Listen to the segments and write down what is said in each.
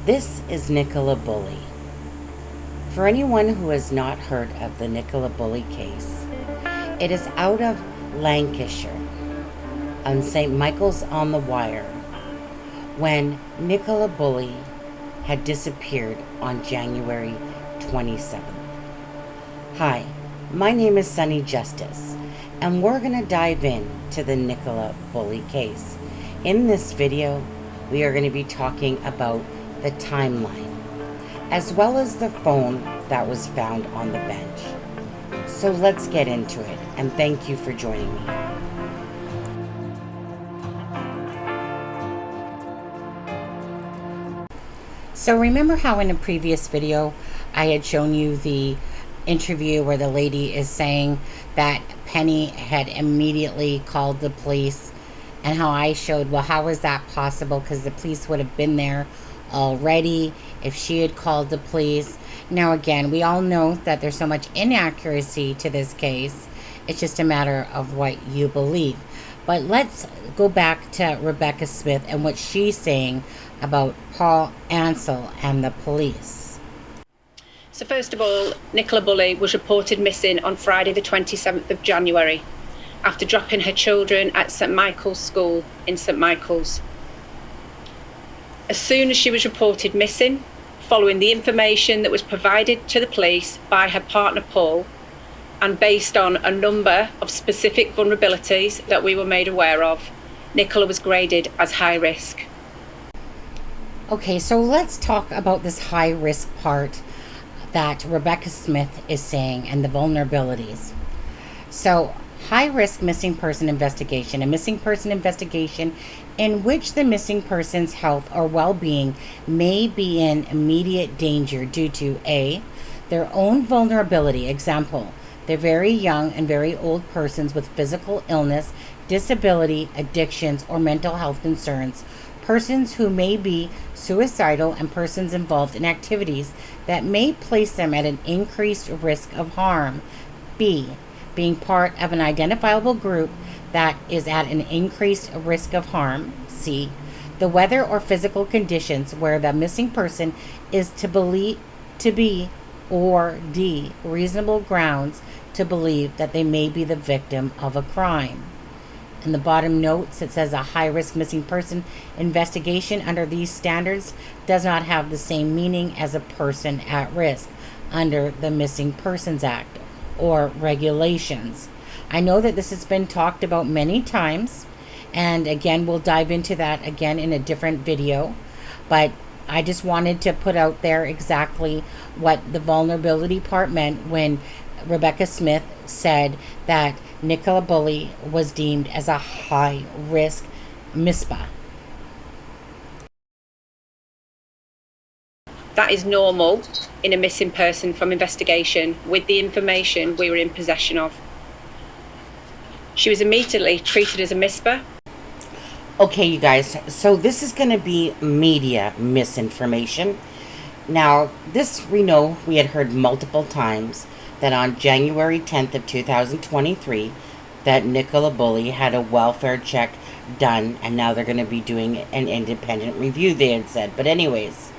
This is Nicola Bulley. For anyone who has not heard of the Nicola Bulley case, it is out of Lancashire on St. Michael's on the Wire when Nicola Bulley had disappeared on January 27th. Hi, my name is Sunny Justice, and we're going to dive in to the Nicola Bulley case. In this video, we are going to be talking about the timeline, as well as the phone that was found on the bench. So let's get into it, and thank you for joining me. So remember how in a previous video I had shown you the interview where the lady is saying that Penny had immediately called the police, and how I showed, well, how is that possible? Because the police would have been there already if she had called the police. Now again, we all know that there's so much inaccuracy to this case. It's just a matter of what you believe. But let's go back to Rebecca Smith and what she's saying about Paul Ansell and the police. So first of all, Nicola Bulley was reported missing on Friday the 27th of January after dropping her children at St Michael's School in St Michael's. As soon as she was reported missing, following the information that was provided to the police by her partner Paul, and based on a number of specific vulnerabilities that we were made aware of, Nicola was graded as high risk. Okay, so let's talk about this high risk part that Rebecca Smith is saying and the vulnerabilities. So, high risk missing person investigation, a missing person investigation in which the missing person's health or well-being may be in immediate danger due to A, their own vulnerability. Example, they're very young and very old persons with physical illness, disability, addictions, or mental health concerns, persons who may be suicidal, and persons involved in activities that may place them at an increased risk of harm. B, being part of an identifiable group that is at an increased risk of harm. C, the weather or physical conditions where the missing person is to be, or D, reasonable grounds to believe that they may be the victim of a crime. In the bottom notes, it says a high-risk missing person investigation under these standards does not have the same meaning as a person at risk under the Missing Persons Act or regulations. I know that this has been talked about many times, and again, we'll dive into that again in a different video, but I just wanted to put out there exactly what the vulnerability part meant when Rebecca Smith said that Nicola Bulley was deemed as a high-risk MISPA. That is normal in a missing person from investigation with the information we were in possession of. She was immediately treated as a MISPA. Okay, you guys, so this is going to be media misinformation. Now, this we know we had heard multiple times that on January 10th of 2023 that Nicola Bulley had a welfare check done, and now they're going to be doing an independent review, they had said. But anyways,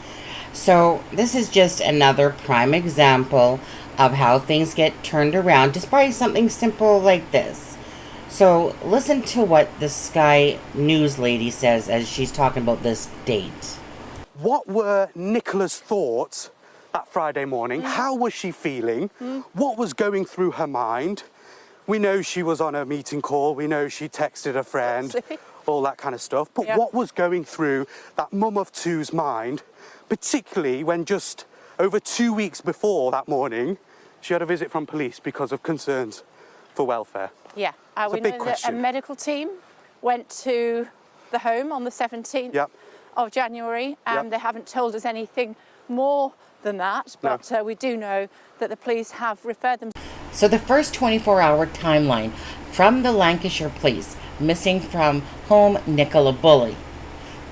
so this is just another prime example of how things get turned around just by something simple like this. So listen to what the Sky News lady says as she's talking about this date. What were Nicola's thoughts that Friday morning? How was she feeling? What was going through her mind? We know she was on a meeting call. We know she texted a friend, all that kind of stuff. But what was going through that mum of two's mind, particularly when just over 2 weeks before that morning, she had a visit from police because of concerns for welfare? Yeah, we know that a medical team went to the home on the 17th of January, and they haven't told us anything more than that, but we do know that the police have referred them. So the first 24-hour timeline from the Lancashire police, missing from home Nicola Bulley.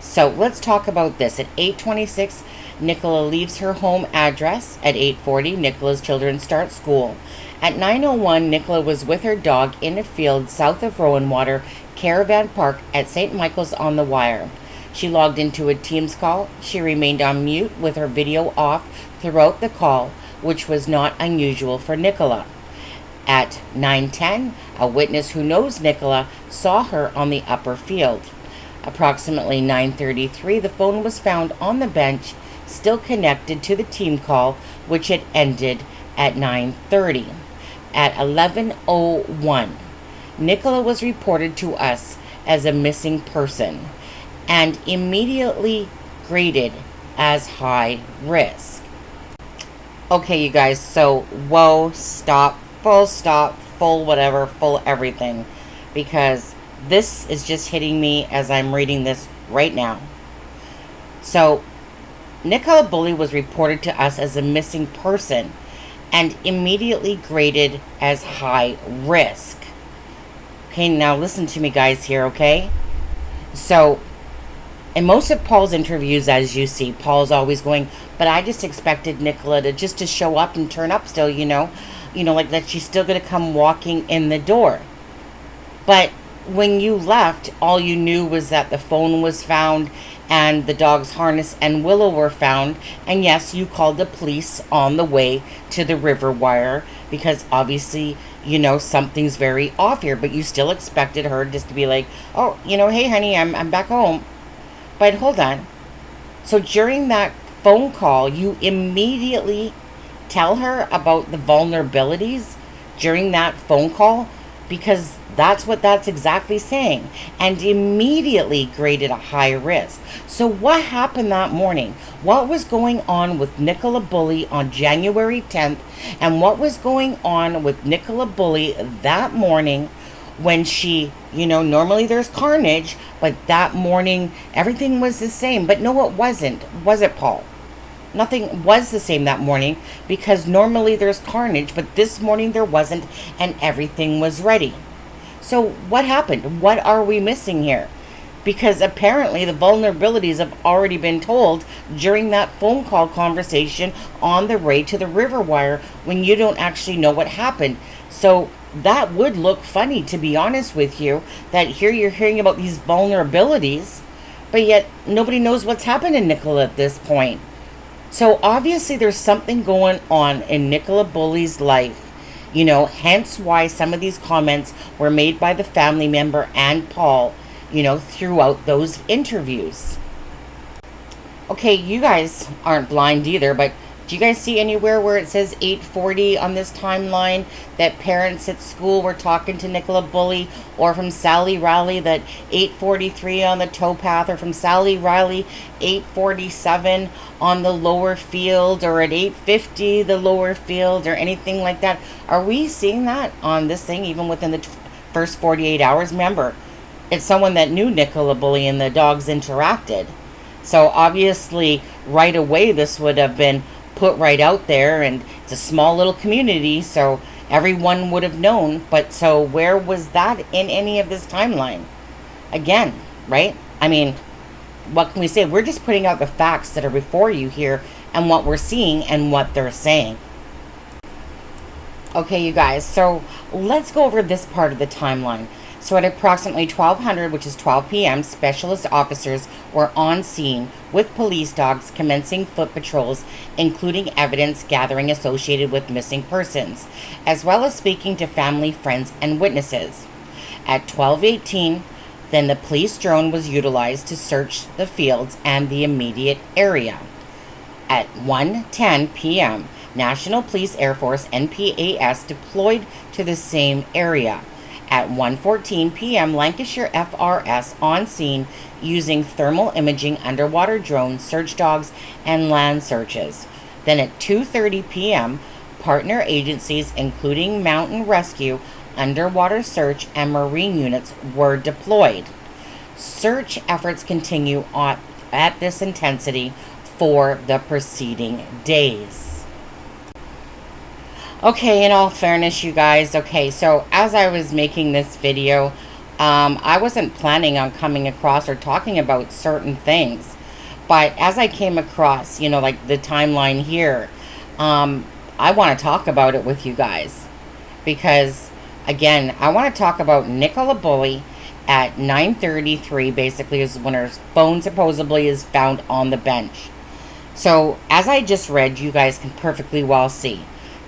So let's talk about this. At 8:26, Nicola leaves her home address. At 8:40, Nicola's children start school. At 9:01, Nicola was with her dog in a field south of Rowanwater Caravan Park at St. Michael's on the Wire. She logged into a Teams call. She remained on mute with her video off throughout the call, which was not unusual for Nicola. At 9:10, a witness who knows Nicola saw her on the upper field. Approximately 9:33, the phone was found on the bench, still connected to the team call, which had ended at 9:30. At 11:01, Nicola was reported to us as a missing person and immediately graded as high risk. Okay, you guys, so whoa, stop, full whatever, full everything, because this is just hitting me as I'm reading this right now. So, Nicola Bulley was reported to us as a missing person and immediately graded as high risk. Okay, now listen to me guys here, okay? So, in most of Paul's interviews, as you see, Paul's always going, but I just expected Nicola to show up and turn up still, like that she's still going to come walking in the door. But when you left, all you knew was that the phone was found and the dog's harness and Willow were found. And yes, you called the police on the way to the river wire because obviously, something's very off here, but you still expected her just to be like, oh, hey honey, I'm back home. But hold on. So during that phone call, you immediately tell her about the vulnerabilities during that phone call, because that's what that's exactly saying, and immediately graded a high risk. So what happened that morning? What was going on with Nicola Bulley on January 10th, and what was going on with Nicola Bulley that morning when she, normally there's carnage, but that morning everything was the same. But no, it wasn't. Was it, Paul? Nothing was the same that morning, because normally there's carnage, but this morning there wasn't, and everything was ready. So what happened? What are we missing here? Because apparently the vulnerabilities have already been told during that phone call conversation on the way to the river wire when you don't actually know what happened. So that would look funny, to be honest with you, that here you're hearing about these vulnerabilities, but yet nobody knows what's happened to Nicola at this point. So obviously there's something going on in Nicola Bulley's life, hence why some of these comments were made by the family member and Paul, throughout those interviews. Okay, you guys aren't blind either, but do you guys see anywhere where it says 8:40 on this timeline that parents at school were talking to Nicola Bulley, or from Sally Riley that 8:43 on the towpath, or from Sally Riley 8:47 on the lower field, or at 8:50 the lower field, or anything like that? Are we seeing that on this thing even within the first 48 hours? Remember, it's someone that knew Nicola Bulley and the dogs interacted. So obviously right away this would have been put right out there, and it's a small little community, so everyone would have known. But so where was that in any of this timeline? Again, right? I mean, what can we say? We're just putting out the facts that are before you here and what we're seeing and what they're saying. Okay, you guys, so let's go over this part of the timeline. So at approximately 1200, which is 12 p.m., specialist officers were on scene with police dogs commencing foot patrols, including evidence gathering associated with missing persons, as well as speaking to family, friends, and witnesses. At 12:18, then the police drone was utilized to search the fields and the immediate area. At 1:10 p.m., National Police Air Force NPAS deployed to the same area. At 1:14 p.m., Lancashire FRS on scene using thermal imaging, underwater drones, search dogs, and land searches. Then at 2:30 p.m., partner agencies including Mountain Rescue, underwater search, and marine units were deployed. Search efforts continue at this intensity for the preceding days. Okay, in all fairness, you guys, okay, so as I was making this video, I wasn't planning on coming across or talking about certain things, but as I came across, like the timeline here, I want to talk about it with you guys, because, again, I want to talk about Nicola Bulley at 9:33, basically, is when her phone supposedly is found on the bench. So, as I just read, you guys can perfectly well see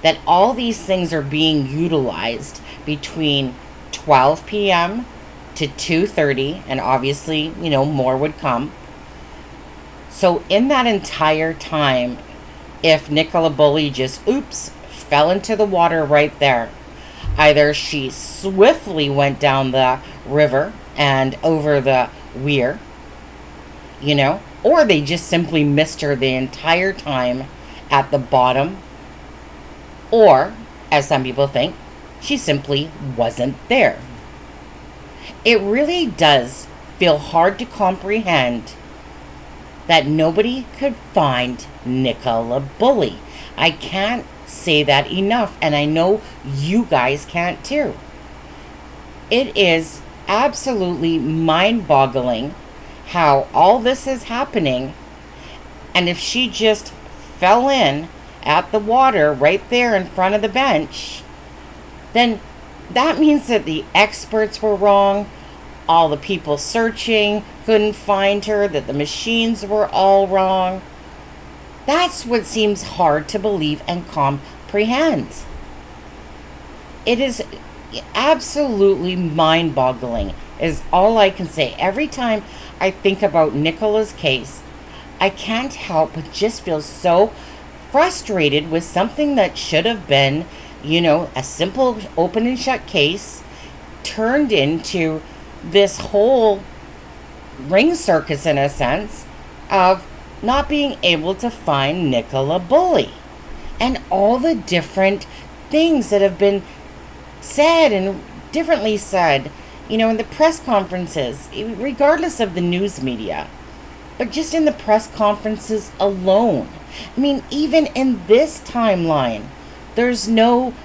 that all these things are being utilized between 12 p.m. to 2:30, and obviously, more would come. So, in that entire time, if Nicola Bulley just, fell into the water right there, either she swiftly went down the river and over the weir, or they just simply missed her the entire time at the bottom, or, as some people think, she simply wasn't there. It really does feel hard to comprehend that nobody could find Nicola Bulley. I can't say that enough, and I know you guys can't too. It is absolutely mind-boggling how all this is happening, and if she just fell in at the water right there in front of the bench, then that means that the experts were wrong, all the people searching couldn't find her, that the machines were all wrong. That's what seems hard to believe and comprehend. It is absolutely mind-boggling, is all I can say. Every time I think about Nicola's case, I can't help but just feel so frustrated with something that should have been, a simple open and shut case turned into this whole ring circus, in a sense, of not being able to find Nicola Bulley, and all the different things that have been said and differently said, in the press conferences, regardless of the news media, but just in the press conferences alone. I mean, even in this timeline, there's no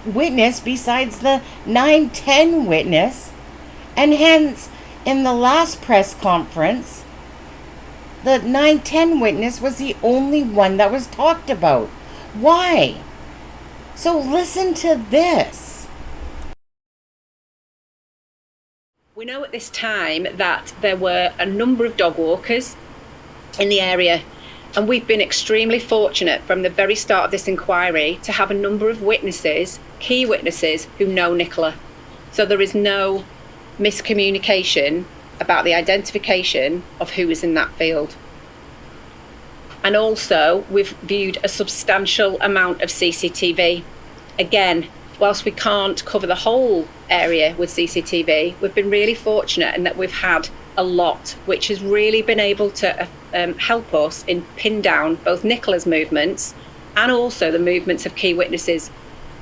witness besides the 9/10 witness, and hence, in the last press conference, the 9/10 witness was the only one that was talked about. Why? So listen to this. We know at this time that there were a number of dog walkers in the area, and we've been extremely fortunate from the very start of this inquiry to have a number of witnesses, key witnesses, who know Nicola. So there is no miscommunication about the identification of who was in that field. And also, we've viewed a substantial amount of CCTV. Again, whilst we can't cover the whole area with CCTV, we've been really fortunate in that we've had a lot, which has really been able to help us in pin down both Nicola's movements and also the movements of key witnesses,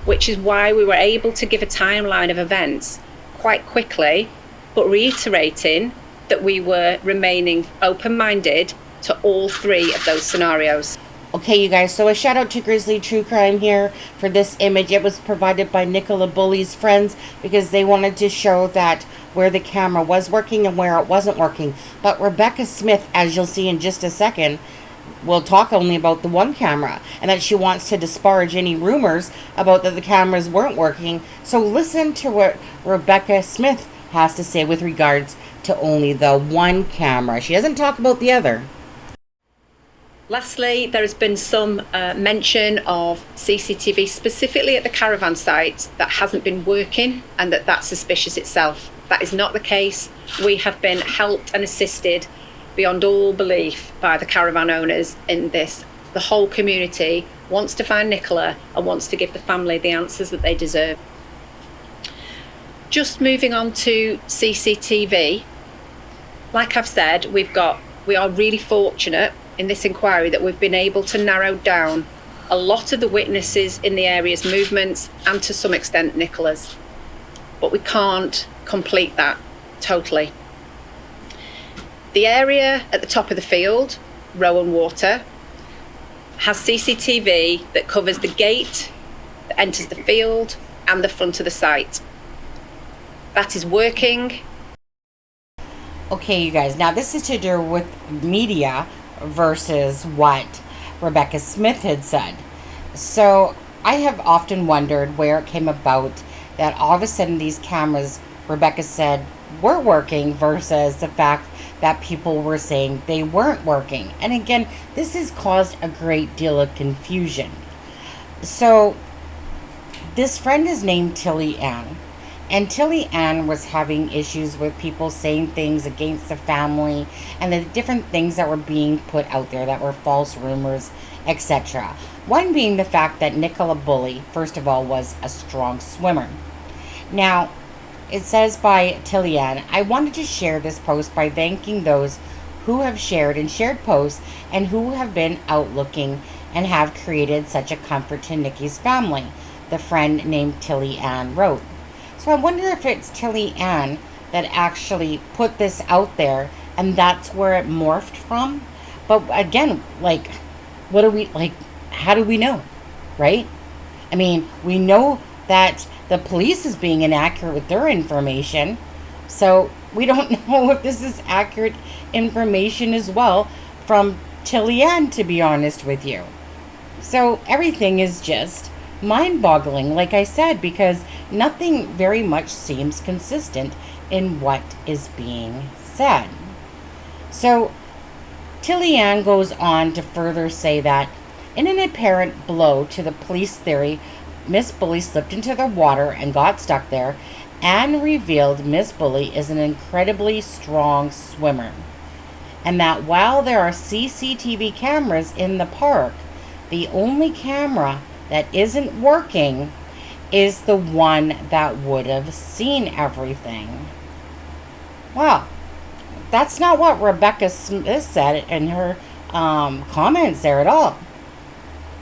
which is why we were able to give a timeline of events quite quickly, but reiterating that we were remaining open-minded to all three of those scenarios. Okay, you guys, so a shout out to Grizzly True Crime here for this image. It was provided by Nicola Bulley's friends because they wanted to show that where the camera was working and where it wasn't working. But Rebecca Smith, as you'll see in just a second, will talk only about the one camera, and that she wants to disparage any rumors about that the cameras weren't working. So listen to what Rebecca Smith has to say with regards to only the one camera. She doesn't talk about the other. Lastly, there has been some mention of CCTV specifically at the caravan site that hasn't been working, and that's suspicious itself. That is not the case. We have been helped and assisted beyond all belief by the caravan owners in this. The whole community wants to find Nicola and wants to give the family the answers that they deserve. Just moving on to CCTV, like I've said, we are really fortunate in this inquiry that we've been able to narrow down a lot of the witnesses in the area's movements and to some extent Nicola's, but we can't complete that totally. The area at the top of the field, Rowan Water, has CCTV that covers the gate that enters the field and the front of the site. That is working. Okay, you guys, now this is to do with media versus what Rebecca Smith had said. So I have often wondered where it came about that all of a sudden these cameras, Rebecca said, were working versus the fact that people were saying they weren't working. And again, this has caused a great deal of confusion. So this friend is named Tilly Ann. And Tilly Ann was having issues with people saying things against the family and the different things that were being put out there that were false rumors, etc. One being the fact that Nicola Bulley, first of all, was a strong swimmer. Now, it says by Tilly Ann, I wanted to share this post by thanking those who have shared and shared posts and who have been out looking and have created such a comfort to Nikki's family, the friend named Tilly Ann wrote. So I wonder if it's Tilly Ann that actually put this out there and that's where it morphed from. But again, like, what do we, like, how do we know, right? I mean, we know that the police is being inaccurate with their information. So we don't know if this is accurate information as well from Tilly Ann, to be honest with you. So everything is just mind-boggling, like I said, because nothing very much seems consistent in what is being said. So Tilly Ann goes on to further say that in an apparent blow to the police theory, Miss Bulley slipped into the water and got stuck there, Ann revealed Miss Bulley is an incredibly strong swimmer, and that while there are CCTV cameras in the park, the only camera that isn't working is the one that would have seen everything. Well, that's not what Rebecca Smith said in her comments there at all.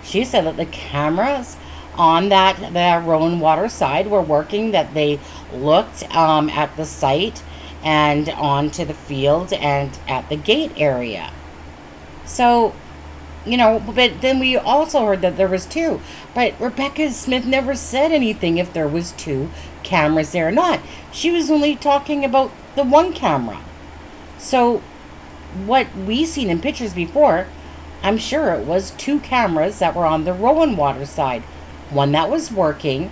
She said that the cameras on the Rowan Water side were working, that they looked at the site and onto the field and at the gate area. So, you know, but then we also heard that there was two. But Rebecca Smith never said anything if there was two cameras there or not. She was only talking about the one camera. So what we seen in pictures before, I'm sure it was two cameras that were on the Rowan Water side. One that was working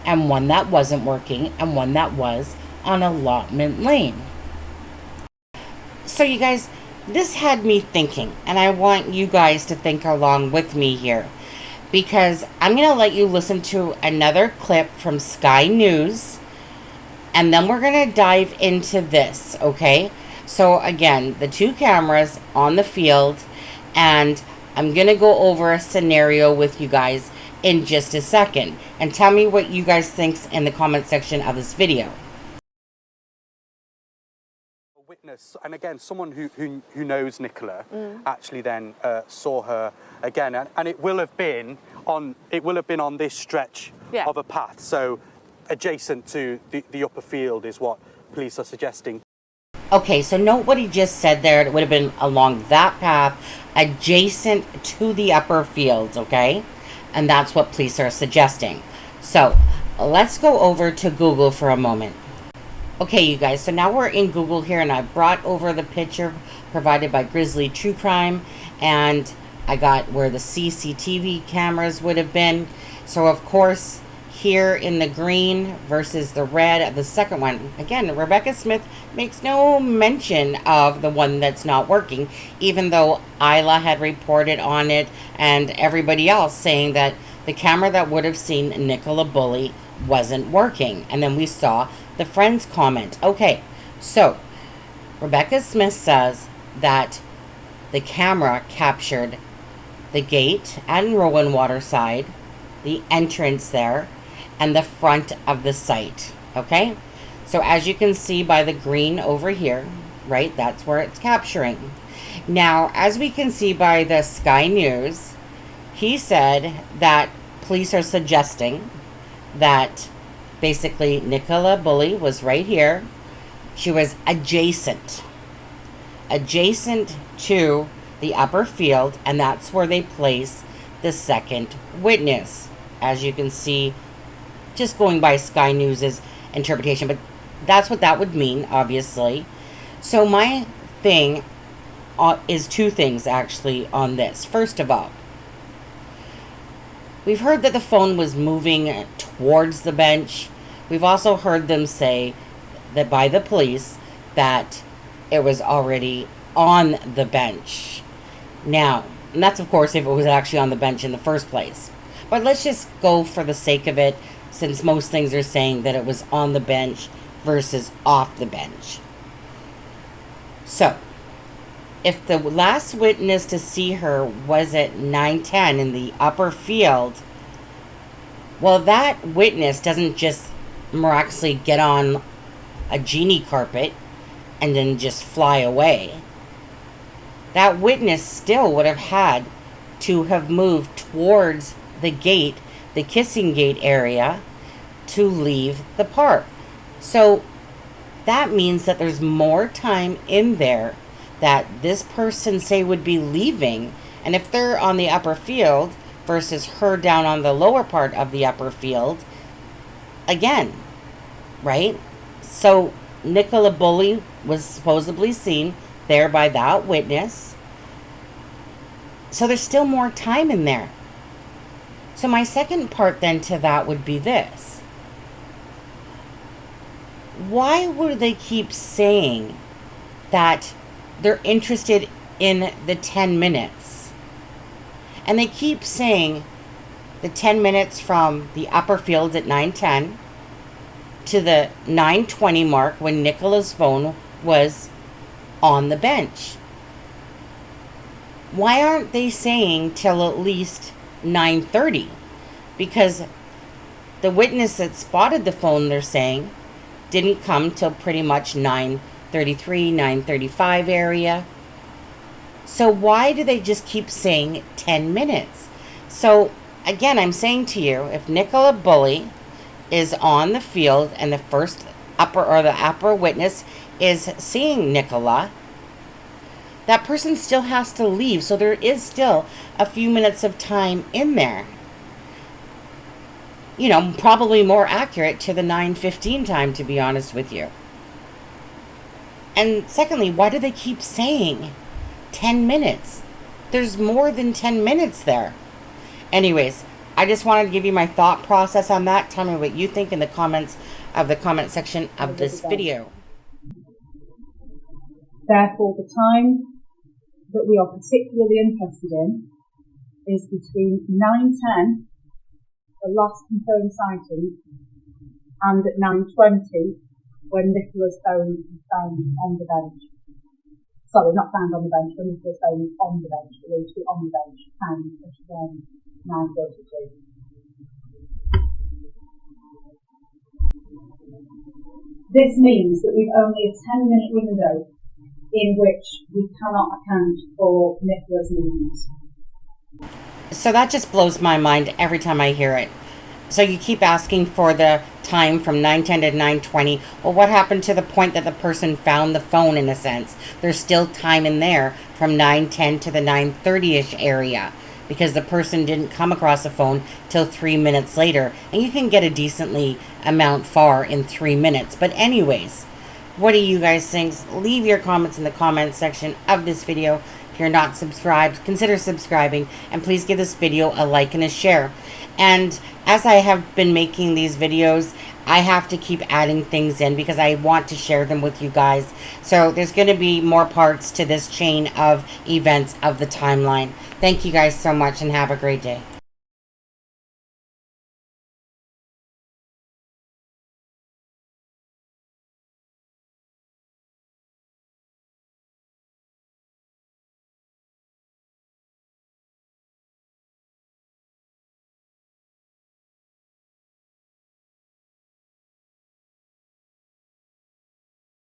and one that wasn't working and one that was on Allotment Lane. So you guys, this had me thinking, and I want you guys to think along with me here, because I'm going to let you listen to another clip from Sky News, and then we're going to dive into this, okay? So again, the two cameras on the field, and I'm going to go over a scenario with you guys in just a second, and tell me what you guys think in the comment section of this video. Witness, and again, someone who knows Nicola actually then saw her again, and it will have been on this stretch of a path, so adjacent to the upper field is what police are suggesting. Okay, so note what he just said there. It would have been along that path, adjacent to the upper fields, okay? And that's what police are suggesting. So let's go over to Google for a moment. Okay, you guys, so now we're in Google here, and I brought over the picture provided by Grizzly True Crime, and I got where the CCTV cameras would have been. So, of course, here in the green versus the red of the second one, again, Rebecca Smith makes no mention of the one that's not working, even though Isla had reported on it and everybody else saying that the camera that would have seen Nicola Bulley wasn't working. And then we saw the friend's comment. Okay, so Rebecca Smith says that the camera captured the gate and Rowan Water side, the entrance there, and the front of the site. Okay, so as you can see by the green over here, right, that's where it's capturing. Now, as we can see by the Sky News, he said that police are suggesting that basically Nicola Bulley was right here. She was adjacent to the upper field, and that's where they place the second witness, as you can see, just going by Sky News's interpretation. But that's what that would mean, obviously. So my thing is two things actually on this. First of all, we've heard that the phone was moving towards the bench. We've also heard them say by the police that it was already on the bench. Now, and that's of course if it was actually on the bench in the first place. But let's just go for the sake of it, since most things are saying that it was on the bench versus off the bench. So, if the last witness to see her was at 9:10 in the upper field, well, that witness doesn't just miraculously get on a genie carpet and then just fly away. That witness still would have had to have moved towards the gate, the kissing gate area, to leave the park. So that means that there's more time in there that this person, say, would be leaving. And if they're on the upper field versus her down on the lower part of the upper field, again, right? So Nicola Bulley was supposedly seen there by that witness. So there's still more time in there. So my second part then to that would be this. Why would they keep saying that they're interested in the 10 minutes? And they keep saying the 10 minutes from the upper fields at 9:10 to the 9:20 mark when Nicola's phone was on the bench. Why aren't they saying till at least 9:30? Because the witness that spotted the phone, they're saying, didn't come till pretty much 9:33, 9:35 area. So why do they just keep saying 10 minutes? So again, I'm saying to you, if Nicola Bulley is on the field and the first upper witness is seeing Nicola, that person still has to leave. So there is still a few minutes of time in there. You know, probably more accurate to the 9:15 time, to be honest with you. And secondly, why do they keep saying 10 minutes? There's more than 10 minutes there. Anyways, I just wanted to give you my thought process on that. Tell me what you think in the comments of the comment section of this video. Therefore, the time that we are particularly interested in is between 9:10, the last confirmed sighting, and at 9:20, when Nicola's phone was found on the bench. Sorry, not found on the bench, when Nicola's phone was on the bench, believed to be on the bench, and at 9:32. This means that we've only a 10-minute window in which we cannot account for Nicola's movements. So that just blows my mind every time I hear it. So you keep asking for the time from 9:10 to 9:20. Well, what happened to the point that the person found the phone, in a sense? There's still time in there from 9:10 to the 9:30-ish area, because the person didn't come across the phone till 3 minutes later. And you can get a decently amount far in 3 minutes. But anyways, what do you guys think? Leave your comments in the comments section of this video. If you're not subscribed, consider subscribing, and please give this video a like and a share. And as I have been making these videos, I have to keep adding things in because I want to share them with you guys. So there's going to be more parts to this chain of events of the timeline. Thank you guys so much and have a great day.